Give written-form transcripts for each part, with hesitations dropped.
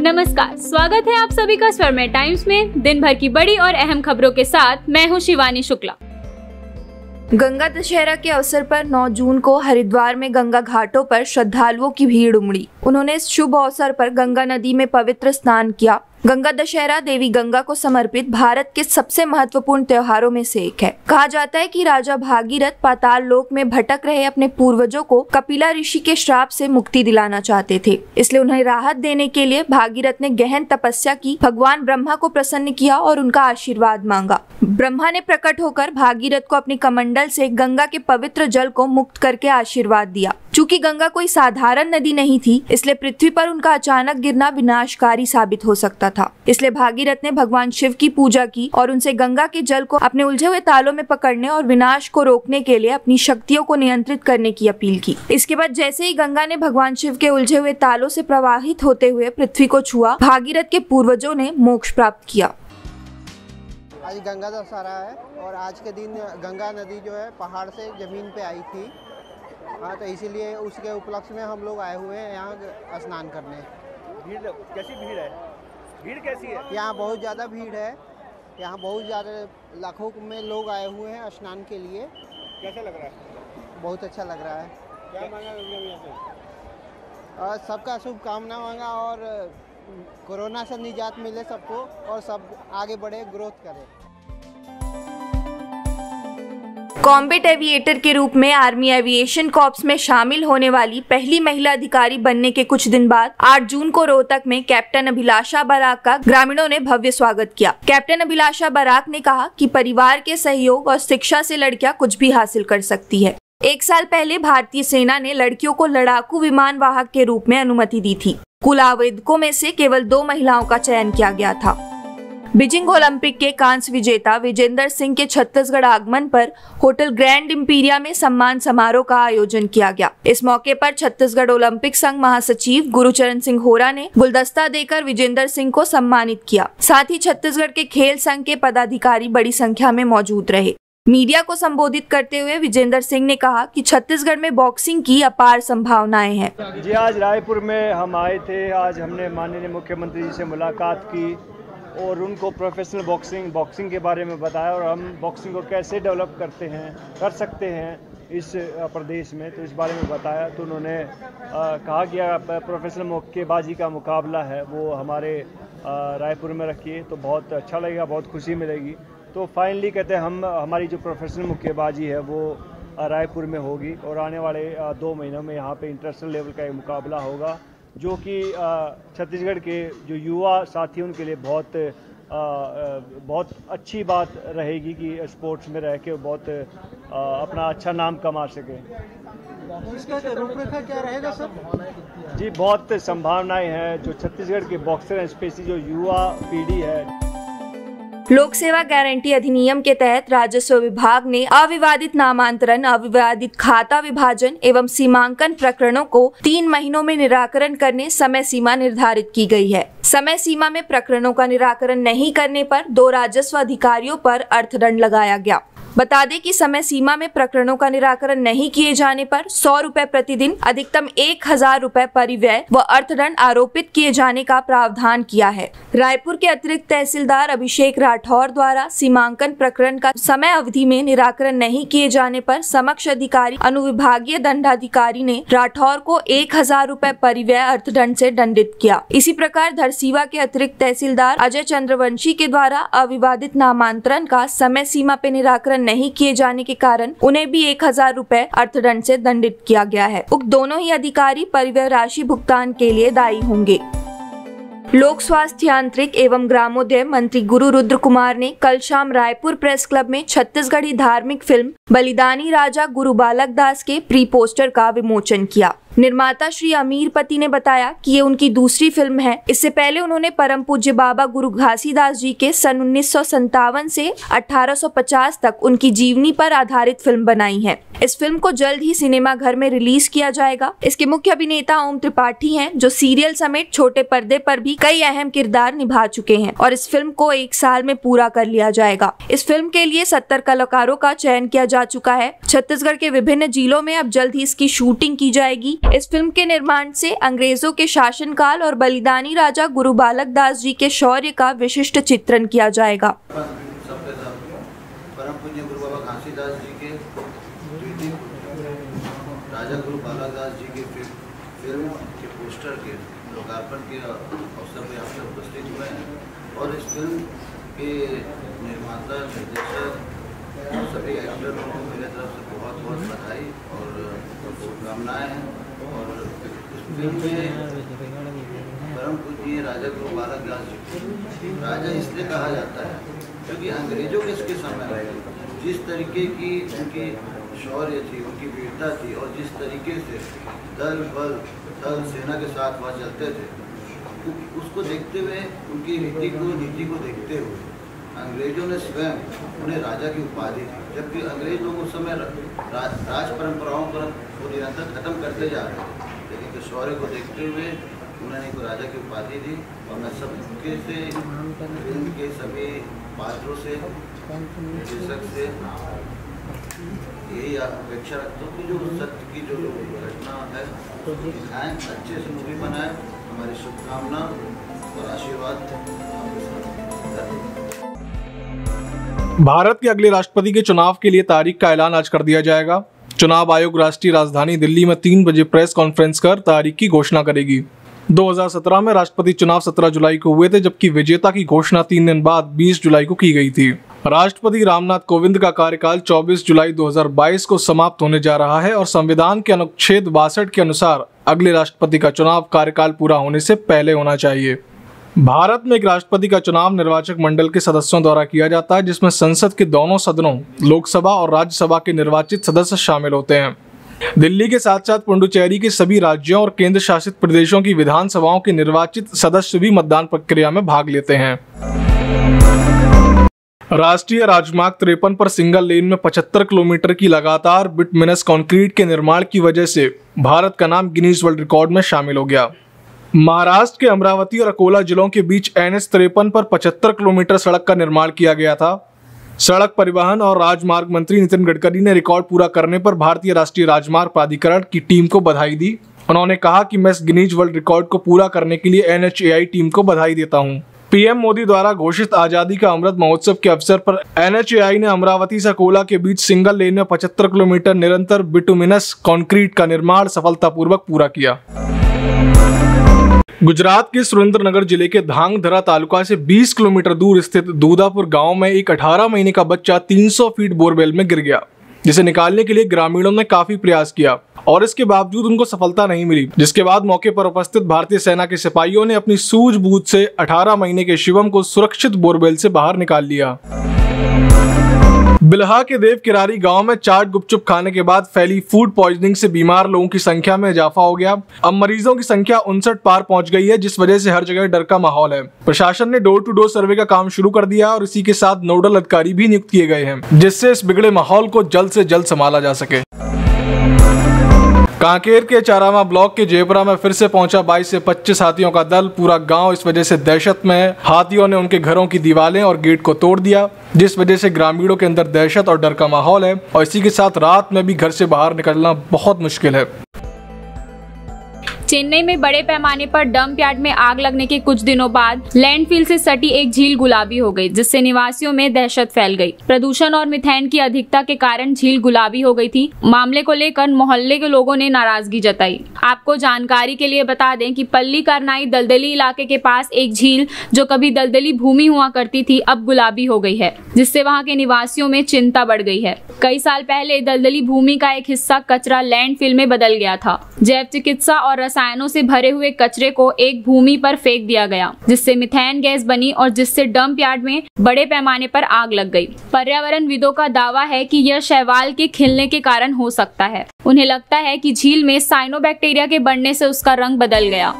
नमस्कार, स्वागत है आप सभी का स्वरमय टाइम्स में। दिन भर की बड़ी और अहम खबरों के साथ मैं हूं शिवानी शुक्ला। गंगा दशहरा के अवसर पर 9 जून को हरिद्वार में गंगा घाटों पर श्रद्धालुओं की भीड़ उमड़ी। उन्होंने इस शुभ अवसर पर गंगा नदी में पवित्र स्नान किया। गंगा दशहरा देवी गंगा को समर्पित भारत के सबसे महत्वपूर्ण त्योहारों में से एक है। कहा जाता है कि राजा भागीरथ पाताल लोक में भटक रहे अपने पूर्वजों को कपिला ऋषि के श्राप से मुक्ति दिलाना चाहते थे, इसलिए उन्हें राहत देने के लिए भागीरथ ने गहन तपस्या की, भगवान ब्रह्मा को प्रसन्न किया और उनका आशीर्वाद मांगा। ब्रह्मा ने प्रकट होकर भागीरथ को अपनी कमंडल से गंगा के पवित्र जल को मुक्त करके आशीर्वाद दिया। चूंकि गंगा कोई साधारण नदी नहीं थी, इसलिए पृथ्वी पर उनका अचानक गिरना विनाशकारी साबित हो सकता था। इसलिए भागीरथ ने भगवान शिव की पूजा की और उनसे गंगा के जल को अपने उलझे हुए तालों में पकड़ने और विनाश को रोकने के लिए अपनी शक्तियों को नियंत्रित करने की अपील की। इसके बाद जैसे ही गंगा ने भगवान शिव के उलझे हुए तालों से प्रवाहित होते हुए पृथ्वी को छुआ, भागीरथ के पूर्वजों ने मोक्ष प्राप्त किया। आज गंगा दशहरा है और आज के दिन गंगा नदी जो है पहाड़ से ज़मीन पे आई थी। हाँ, तो इसीलिए उसके उपलक्ष्य में हम लोग आए हुए हैं यहाँ स्नान करने। भीड़ कैसी भीड़ है? भीड़ कैसी है? यहाँ बहुत ज़्यादा भीड़ है। यहाँ बहुत ज़्यादा लाखों में लोग आए हुए हैं स्नान के लिए। कैसा लग रहा है? बहुत अच्छा लग रहा है। क्या मांगा यहाँ से? सबका शुभकामना मांगा और कोरोना से निजात मिले सबको और सब आगे बढ़े, ग्रोथ करें। कॉम्बैट एविएटर के रूप में आर्मी एविएशन कॉर्प्स में शामिल होने वाली पहली महिला अधिकारी बनने के कुछ दिन बाद 8 जून को रोहतक में कैप्टन अभिलाषा बराक का ग्रामीणों ने भव्य स्वागत किया। कैप्टन अभिलाषा बराक ने कहा कि परिवार के सहयोग और शिक्षा से लड़कियां कुछ भी हासिल कर सकती है। 1 साल पहले भारतीय सेना ने लड़कियों को लड़ाकू विमान वाहक के रूप में अनुमति दी थी। कुल आवेदकों में से केवल 2 महिलाओं का चयन किया गया था। बीजिंग ओलंपिक के कांस्य विजेता विजेंदर सिंह के छत्तीसगढ़ आगमन पर होटल ग्रैंड इंपीरिया में सम्मान समारोह का आयोजन किया गया। इस मौके पर छत्तीसगढ़ ओलंपिक संघ महासचिव गुरुचरण सिंह होरा ने गुलदस्ता देकर विजेंदर सिंह को सम्मानित किया। साथ ही छत्तीसगढ़ के खेल संघ के पदाधिकारी बड़ी संख्या में मौजूद रहे। मीडिया को संबोधित करते हुए विजेंदर सिंह ने कहा कि छत्तीसगढ़ में बॉक्सिंग की अपार संभावनाएं हैं। जी, आज रायपुर में हम आए थे। आज हमने माननीय मुख्यमंत्री जी से मुलाकात की और उनको प्रोफेशनल बॉक्सिंग के बारे में बताया और हम बॉक्सिंग को कैसे डेवलप कर सकते हैं इस प्रदेश में, तो इस बारे में बताया। तो उन्होंने कहा कि प्रोफेशनल मुक्केबाजी का मुकाबला है वो हमारे रायपुर में रखिए तो बहुत अच्छा लगेगा, बहुत खुशी मिलेगी। तो फाइनली कहते हैं हमारी जो प्रोफेशनल मुक्केबाजी है वो रायपुर में होगी और आने वाले 2 महीनों में यहाँ पे इंटरनेशनल लेवल का एक मुकाबला होगा, जो कि छत्तीसगढ़ के जो युवा साथी उनके लिए बहुत अच्छी बात रहेगी कि स्पोर्ट्स में रह के बहुत अपना अच्छा नाम कमा सके। इसका रूपरेखा क्या रहेगा सर? जी, बहुत संभावनाएं हैं। जो छत्तीसगढ़ के बॉक्सर हैं, स्पेशली जो युवा पीढ़ी है। लोक सेवा गारंटी अधिनियम के तहत राजस्व विभाग ने अविवादित नामांतरण, अविवादित खाता विभाजन एवं सीमांकन प्रकरणों को 3 महीनों में निराकरण करने समय सीमा निर्धारित की गई है। समय सीमा में प्रकरणों का निराकरण नहीं करने पर 2 राजस्व अधिकारियों पर अर्थदंड लगाया गया। बता दें कि समय सीमा में प्रकरणों का निराकरण नहीं किए जाने पर 100 रुपए प्रतिदिन, अधिकतम 1000 रुपए परिव्यय व अर्थदंड आरोपित किए जाने का प्रावधान किया है। रायपुर के अतिरिक्त तहसीलदार अभिषेक राठौर द्वारा सीमांकन प्रकरण का समय अवधि में निराकरण नहीं किए जाने पर समक्ष अधिकारी अनुविभागीय दंडाधिकारी ने राठौर को 1000 रुपए परिव्यय अर्थदंड से दंडित किया। इसी प्रकार धरसीवा के अतिरिक्त तहसीलदार अजय चंद्रवंशी के द्वारा अविवादित नामांतरण का समय सीमा पे निराकरण नहीं किए जाने के कारण उन्हें भी 1000 रुपए अर्थदंड से दंडित किया गया है। उक्त दोनों ही अधिकारी परिव्यय राशि भुगतान के लिए दायी होंगे। लोक स्वास्थ्य यांत्रिक एवं ग्रामोदय मंत्री गुरु रुद्र कुमार ने कल शाम रायपुर प्रेस क्लब में छत्तीसगढ़ी धार्मिक फिल्म बलिदानी राजा गुरु बालक दास के प्री पोस्टर का विमोचन किया। निर्माता श्री अमीरपति ने बताया कि ये उनकी दूसरी फिल्म है। इससे पहले उन्होंने परम पूज्य बाबा गुरु घासीदास जी के सन 1957 से 1850 तक उनकी जीवनी पर आधारित फिल्म बनाई है। इस फिल्म को जल्द ही सिनेमा घर में रिलीज किया जाएगा। इसके मुख्य अभिनेता ओम त्रिपाठी हैं, जो सीरियल समेत छोटे पर्दे पर भी कई अहम किरदार निभा चुके हैं और इस फिल्म को 1 साल में पूरा कर लिया जाएगा। इस फिल्म के लिए 70 कलाकारों का चयन किया जा चुका है। छत्तीसगढ़ के विभिन्न जिलों में अब जल्द ही इसकी शूटिंग की जाएगी। इस फिल्म के निर्माण से अंग्रेजों के शासनकाल और बलिदानी राजा गुरु बालक दास जी के शौर्य का विशिष्ट चित्रण किया जाएगा। परम पूज्य गुरु बाबा घासीदास जी के राजा गुरु बालक दास जी के फिल्म के पोस्टर के लोकार्पण के अवसर पर आप सब उपस्थित हुए हैं और इस फिल्म के निर्माता निर्देशक और सभी एक्टरों को मेरे तरफ से बहुत बहुत बधाई और शुभकामनाएँ हैं। और इस फिल्म में परम पूज्य राजा गुरु बालक दास जी राजा इसलिए कहा जाता है क्योंकि अंग्रेजों के समय में जिस तरीके की उनकी शौर्य थी, उनकी वीरता थी और जिस तरीके से दल बल थल सेना के साथ वह चलते थे, उसको देखते हुए उनकी नीति को देखते हुए अंग्रेजों ने स्वयं उन्हें राजा की उपाधि दी। जबकि अंग्रेज लोग उस समय राज परंपराओं पर वो निरंतर खत्म करते जा रहे थे, लेकिन शौर्य को देखते हुए उन्होंने को राजा की उपाधि दी। और मैं सबके से फिल्म के सभी पात्रों से निर्देशक से यही अपेक्षा रखता हूँ कि जो सत्य की जो घटना है उसको दिखाएं, अच्छे से मूवी बनाएं। हमारी शुभकामना और आशीर्वाद। भारत के अगले राष्ट्रपति के चुनाव के लिए तारीख का ऐलान आज कर दिया जाएगा। चुनाव आयोग राष्ट्रीय राजधानी दिल्ली में 3 बजे प्रेस कॉन्फ्रेंस कर तारीख की घोषणा करेगी। 2017 में राष्ट्रपति चुनाव 17 जुलाई को हुए थे, जबकि विजेता की घोषणा 3 दिन बाद 20 जुलाई को की गई थी। राष्ट्रपति रामनाथ कोविंद का कार्यकाल 24 जुलाई 2022 को समाप्त होने जा रहा है और संविधान के अनुच्छेद 62 के अनुसार अगले राष्ट्रपति का चुनाव कार्यकाल पूरा होने से पहले होना चाहिए। भारत में एक राष्ट्रपति का चुनाव निर्वाचक मंडल के सदस्यों द्वारा किया जाता है, जिसमें संसद के दोनों सदनों लोकसभा और राज्यसभा के निर्वाचित सदस्य शामिल होते हैं। दिल्ली के साथ साथ पुडुचेरी के सभी राज्यों और केंद्र शासित प्रदेशों की विधानसभाओं के निर्वाचित सदस्य भी मतदान प्रक्रिया में भाग लेते हैं। राष्ट्रीय राजमार्ग 53 पर सिंगल लेन में 75 किलोमीटर की लगातार बिटुमिनस कंक्रीट के निर्माण की वजह से भारत का नाम गिनीज वर्ल्ड रिकॉर्ड में शामिल हो गया। महाराष्ट्र के अमरावती और अकोला जिलों के बीच NH 53 पर 75 किलोमीटर सड़क का निर्माण किया गया था। सड़क परिवहन और राजमार्ग मंत्री नितिन गडकरी ने रिकॉर्ड पूरा करने पर भारतीय राष्ट्रीय राजमार्ग प्राधिकरण की टीम को बधाई दी। उन्होंने कहा कि मैं इस गिनीज वर्ल्ड रिकॉर्ड को पूरा करने के लिए NHAI टीम को बधाई देता हूं। पीएम मोदी द्वारा घोषित आजादी का अमृत महोत्सव के अवसर पर NHAI ने अमरावती से अकोला के बीच सिंगल लेन में 75 किलोमीटर निरंतर बिटुमिनस कंक्रीट का निर्माण सफलतापूर्वक पूरा किया। गुजरात के सुरेंद्रनगर जिले के धांगध्रा तालुका से 20 किलोमीटर दूर स्थित दूधापुर गांव में एक 18 महीने का बच्चा 300 फीट बोरवेल में गिर गया, जिसे निकालने के लिए ग्रामीणों ने काफी प्रयास किया और इसके बावजूद उनको सफलता नहीं मिली। जिसके बाद मौके पर उपस्थित भारतीय सेना के सिपाहियों ने अपनी सूझबूझ से 18 महीने के शिवम को सुरक्षित बोरवेल से बाहर निकाल लिया। बिल्हा के देव किरारी गांव में चाट गुपचुप खाने के बाद फैली फूड पॉइजनिंग से बीमार लोगों की संख्या में इजाफा हो गया। अब मरीजों की संख्या 59 पार पहुंच गई है, जिस वजह से हर जगह डर का माहौल है। प्रशासन ने डोर टू डोर सर्वे का काम शुरू कर दिया और इसी के साथ नोडल अधिकारी भी नियुक्त किए गए हैं, जिससे इस बिगड़े माहौल को जल्द से जल्द संभाला जा सके। कांकेर के चारामा ब्लॉक के जेपरा में फिर से पहुंचा 22 से 25 हाथियों का दल। पूरा गांव इस वजह से दहशत में है। हाथियों ने उनके घरों की दीवारें और गेट को तोड़ दिया, जिस वजह से ग्रामीणों के अंदर दहशत और डर का माहौल है और इसी के साथ रात में भी घर से बाहर निकलना बहुत मुश्किल है। चेन्नई में बड़े पैमाने पर डंप यार्ड में आग लगने के कुछ दिनों बाद लैंडफिल से सटी एक झील गुलाबी हो गई, जिससे निवासियों में दहशत फैल गई। प्रदूषण और मिथेन की अधिकता के कारण झील गुलाबी हो गई थी। मामले को लेकर मोहल्ले के लोगों ने नाराजगी जताई। आपको जानकारी के लिए बता दें कि पल्ली करनाई दलदली इलाके के पास एक झील जो कभी दलदली भूमि हुआ करती थी, अब गुलाबी हो गई है, जिससे वहां के निवासियों में चिंता बढ़ गई है। कई साल पहले दलदली भूमि का एक हिस्सा कचरा लैंडफिल में बदल गया था। जैव चिकित्सा और रसायनों से भरे हुए कचरे को एक भूमि पर फेंक दिया गया, जिससे मिथेन गैस बनी और जिससे डंप यार्ड में बड़े पैमाने पर आग लग गई। पर्यावरणविदों का दावा है कि यह शैवाल के खिलने के कारण हो सकता है। उन्हें लगता है कि झील में साइनोबैक्टीरिया के बढ़ने से उसका रंग बदल गया।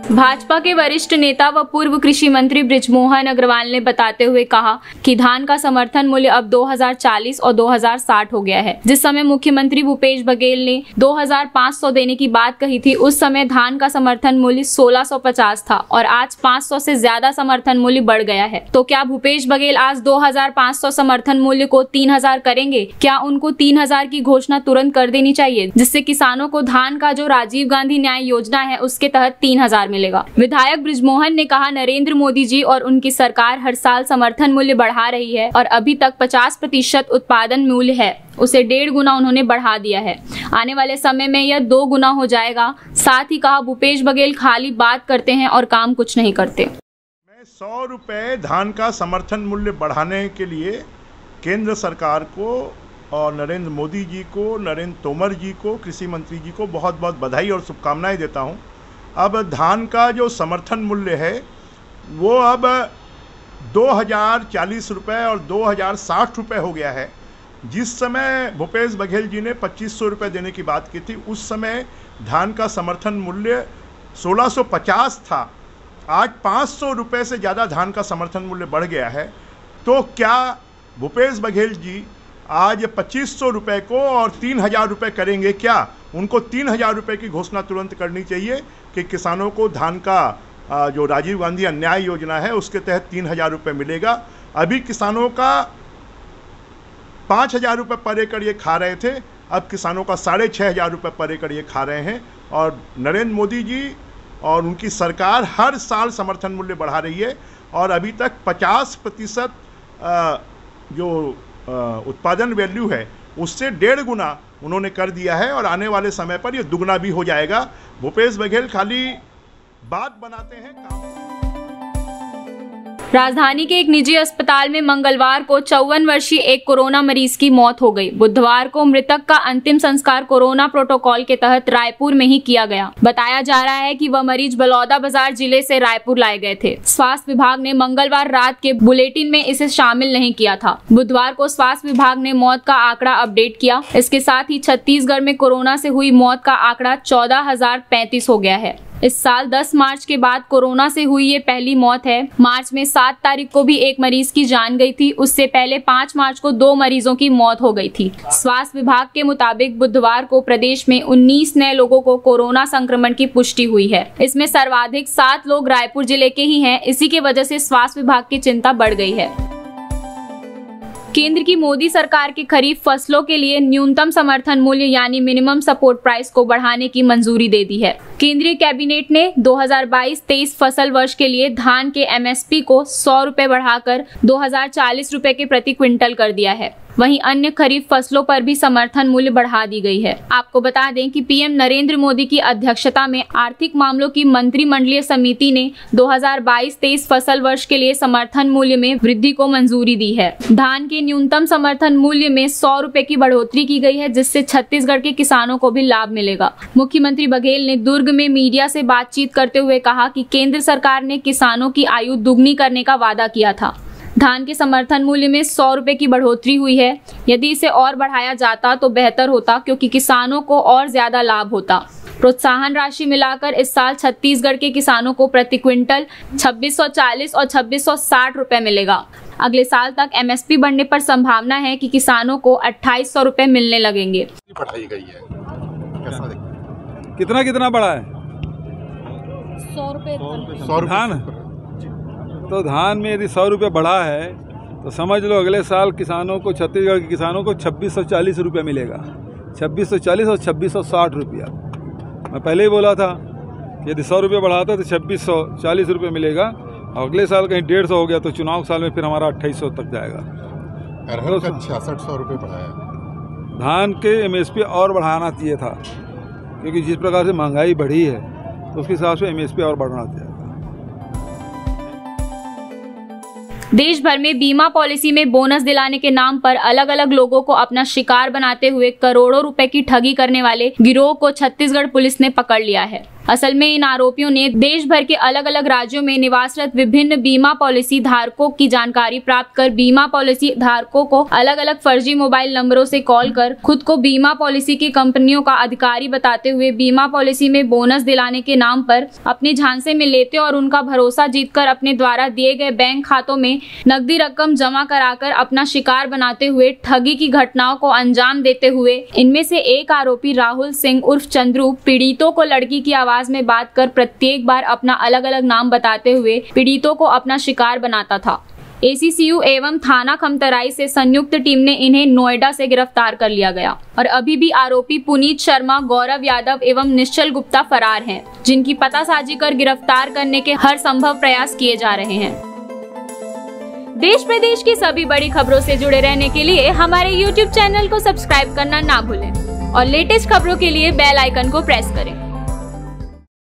भाजपा के वरिष्ठ नेता व पूर्व कृषि मंत्री बृजमोहन अग्रवाल ने बताते हुए कहा कि धान का समर्थन मूल्य अब 2040 और 2060 हो गया है। जिस समय मुख्यमंत्री भूपेश बघेल ने 2500 देने की बात कही थी, उस समय धान का समर्थन मूल्य 1650 था और आज 500 से ज्यादा समर्थन मूल्य बढ़ गया है। तो क्या भूपेश बघेल आज 2500 समर्थन मूल्य को 3000 करेंगे? क्या उनको 3000 की घोषणा तुरंत कर देनी चाहिए, जिससे किसानों को धान का जो राजीव गांधी न्याय योजना है उसके तहत 3000 मिलेगा। विधायक बृजमोहन ने कहा, नरेंद्र मोदी जी और उनकी सरकार हर साल समर्थन मूल्य बढ़ा रही है और अभी तक 50% उत्पादन मूल्य है, उसे 1.5 गुना उन्होंने बढ़ा दिया है। आने वाले समय में यह 2 गुना हो जाएगा। साथ ही कहा, भूपेश बघेल खाली बात करते हैं और काम कुछ नहीं करते। 100 रुपये धान का समर्थन मूल्य बढ़ाने के लिए केंद्र सरकार को और नरेंद्र मोदी जी को, नरेंद्र तोमर जी को, कृषि मंत्री जी को बहुत बहुत बधाई और शुभकामनाएं देता हूं। अब धान का जो समर्थन मूल्य है वो अब 2040 रुपये और 2060 रुपये हो गया है। जिस समय भूपेश बघेल जी ने 2500 रुपये देने की बात की थी, उस समय धान का समर्थन मूल्य 1650 था। आज 500 रुपये से ज़्यादा धान का समर्थन मूल्य बढ़ गया है। तो क्या भूपेश बघेल जी आज 2500 रुपये को और 3000 रुपये करेंगे? क्या उनको 3000 रुपये की घोषणा तुरंत करनी चाहिए कि किसानों को धान का जो राजीव गांधी अन्याय योजना है उसके तहत 3000 रुपये मिलेगा। अभी किसानों का 5000 रुपये पर एकड़ ये खा रहे थे, अब किसानों का 6500 रुपये पर एकड़ ये खा रहे हैं। और नरेंद्र मोदी जी और उनकी सरकार हर साल समर्थन मूल्य बढ़ा रही है और अभी तक 50% जो उत्पादन वैल्यू है उससे 1.5 गुना उन्होंने कर दिया है और आने वाले समय पर ये दुगना भी हो जाएगा। भूपेश बघेल खाली बात बनाते हैं, काम। राजधानी के एक निजी अस्पताल में मंगलवार को 54 वर्षीय एक कोरोना मरीज की मौत हो गई। बुधवार को मृतक का अंतिम संस्कार कोरोना प्रोटोकॉल के तहत रायपुर में ही किया गया। बताया जा रहा है कि वह मरीज बलौदाबाजार जिले से रायपुर लाए गए थे। स्वास्थ्य विभाग ने मंगलवार रात के बुलेटिन में इसे शामिल नहीं किया था। बुधवार को स्वास्थ्य विभाग ने मौत का आंकड़ा अपडेट किया। इसके साथ ही छत्तीसगढ़ में कोरोना से हुई मौत का आंकड़ा 14,035 हो गया है। इस साल 10 मार्च के बाद कोरोना से हुई ये पहली मौत है। मार्च में 7 तारीख को भी एक मरीज की जान गई थी। उससे पहले 5 मार्च को 2 मरीजों की मौत हो गई थी। स्वास्थ्य विभाग के मुताबिक बुधवार को प्रदेश में 19 नए लोगों को कोरोना संक्रमण की पुष्टि हुई है। इसमें सर्वाधिक 7 लोग रायपुर जिले के ही हैं। इसी की वजह से स्वास्थ्य विभाग की चिंता बढ़ गई है। केंद्र की मोदी सरकार के खरीफ फसलों के लिए न्यूनतम समर्थन मूल्य यानी मिनिमम सपोर्ट प्राइस को बढ़ाने की मंजूरी दे दी है। केंद्रीय कैबिनेट ने 2022-23 फसल वर्ष के लिए धान के एमएसपी को 100 रुपए बढ़ाकर 2040 रुपए के प्रति क्विंटल कर दिया है। वहीं अन्य खरीफ फसलों पर भी समर्थन मूल्य बढ़ा दी गई है। आपको बता दें कि पीएम नरेंद्र मोदी की अध्यक्षता में आर्थिक मामलों की मंत्रिमंडलीय समिति ने 2022-23 फसल वर्ष के लिए समर्थन मूल्य में वृद्धि को मंजूरी दी है। धान के न्यूनतम समर्थन मूल्य में 100 रुपए की बढ़ोतरी की गई है, जिससे छत्तीसगढ़ के किसानों को भी लाभ मिलेगा। मुख्यमंत्री बघेल ने दुर्ग में मीडिया से बातचीत करते हुए कहा कि केंद्र सरकार ने किसानों की आयु दुगनी करने का वादा किया था। धान के समर्थन मूल्य में 100 रुपए की बढ़ोतरी हुई है। यदि इसे और बढ़ाया जाता तो बेहतर होता, क्योंकि किसानों को और ज्यादा लाभ होता। प्रोत्साहन राशि मिलाकर इस साल छत्तीसगढ़ के किसानों को प्रति क्विंटल 2640 और 2660 रुपए मिलेगा। अगले साल तक एमएसपी बढ़ने पर संभावना है कि किसानों को 2800 रुपए मिलने लगेंगे। बढ़ाई गई है, कैसा देखते? कितना बढ़ा है? 100 रुपए धान। तो धान में यदि 100 रुपये बढ़ा है तो समझ लो अगले साल किसानों को, छत्तीसगढ़ के किसानों को 2640 रुपये मिलेगा। 2640 और 2660 रुपया। मैं पहले ही बोला था यदि 100 रुपये बढ़ाता तो 2640 रुपये मिलेगा। और अगले साल कहीं 150 हो गया तो चुनाव साल में फिर हमारा 2800 तक जाएगा। अरहर का 6600 रुपये बढ़ाया। धान के एमएसपी और बढ़ाना चाहिए था, क्योंकि जिस प्रकार से महंगाई बढ़ी है तो उसके हिसाब से एमएसपी और बढ़ना चाहिए। देश भर में बीमा पॉलिसी में बोनस दिलाने के नाम पर अलग अलग लोगों को अपना शिकार बनाते हुए करोड़ों रुपए की ठगी करने वाले गिरोह को छत्तीसगढ़ पुलिस ने पकड़ लिया है। असल में इन आरोपियों ने देश भर के अलग अलग राज्यों में निवासरत विभिन्न बीमा पॉलिसी धारकों की जानकारी प्राप्त कर बीमा पॉलिसी धारकों को अलग अलग फर्जी मोबाइल नंबरों से कॉल कर खुद को बीमा पॉलिसी की कंपनियों का अधिकारी बताते हुए बीमा पॉलिसी में बोनस दिलाने के नाम पर अपने झांसे में लेते और उनका भरोसा जीतकर अपने द्वारा दिए गए बैंक खातों में नकदी रकम जमा कराकर अपना शिकार बनाते हुए ठगी की घटनाओं को अंजाम देते हुए इनमें से एक आरोपी राहुल सिंह उर्फ चंद्रू पीड़ितों को लड़की की आवाज में बात कर प्रत्येक बार अपना अलग अलग नाम बताते हुए पीड़ितों को अपना शिकार बनाता था। ACCU एवं थाना खमतराई से संयुक्त टीम ने इन्हें नोएडा से गिरफ्तार कर लिया गया और अभी भी आरोपी पुनीत शर्मा, गौरव यादव एवं निश्चल गुप्ता फरार हैं, जिनकी पतासाजी कर गिरफ्तार करने के हर संभव प्रयास किए जा रहे हैं। देश प्रदेश की सभी बड़ी खबरों से जुड़े रहने के लिए हमारे YouTube चैनल को सब्सक्राइब करना ना भूलें और लेटेस्ट खबरों के लिए बेल आइकन को प्रेस करें।